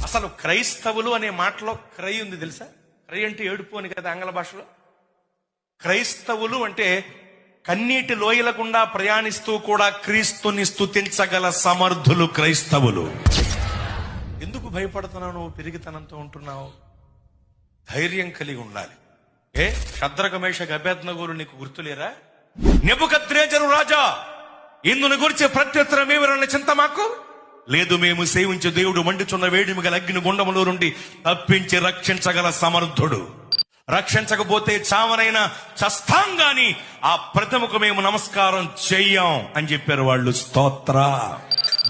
అసలు క్రైస్తవులు అనే మాటలో క్రై ఉంది తెలుసా? క్రై అంటే ఏడుపు అని కదా ఆంగ్ల భాషలో. క్రైస్తవులు అంటే కన్నీటి లోయల గుండా ప్రయాణిస్తూ కూడా క్రీస్తుని స్తుతించగల సమర్థులు క్రైస్తవులు. ఎందుకు భయపడుతున్నావు? నువ్వు పెరిగితనంతో ఉంటున్నావు. ధైర్యం కలిగి ఉండాలి. షద్రక మేషక అబేద్నెగోలు నీకు గుర్తులేరా? నెబుకద్నెజరు రాజా, ఇందుని గురించి ప్రత్యుత్తరం ఏమిరన్న చింత మాకు లేదు. మేము సేవించే దేవుడు మండుచున్న వేడిమి గల అగ్ని గుండములో నుండి తప్పించి రక్షించగల సమర్థుడు. రక్షించకపోతే చావనైనా చస్తాం గాని ఆ ప్రతిమకు మేము నమస్కారం చెయ్యం అని చెప్పారు వాళ్ళు. స్తోత్ర.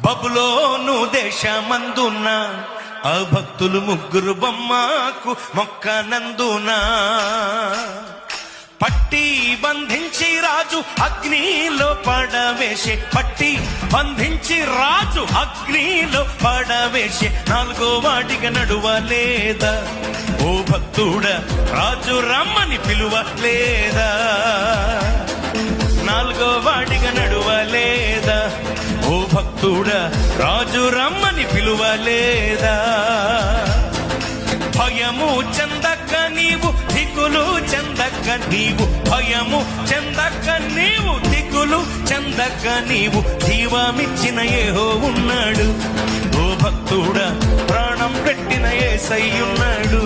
బబులోను దేశమందున ఆ భక్తులు ముగ్గురు బొమ్మకు మొక్కనందునా పట్టి బంధించి రాజు అగ్నిలో పడవేసే, పట్టి బంధించి రాజు అగ్నిలో పడవేసే, నాలుగో వాటిగా నడువలేదా? ఓ భక్తుడా, రాజు రమ్మని పిలువలేదా? నాలుగో వాటిగా నడువలేదా? ఓ భక్తుడా, రాజు రమ్మని పిలువలేదా? భయము చెందక నీవు, దిగులు చెందక నీవు, భయము చెందక నీవు, దిగులు చెందక నీవు, జీవమిచ్చిన యెహోవా ఉన్నాడు. ఓ భక్తుడా, ప్రాణం పెట్టిన యేసయ్యున్నాడు.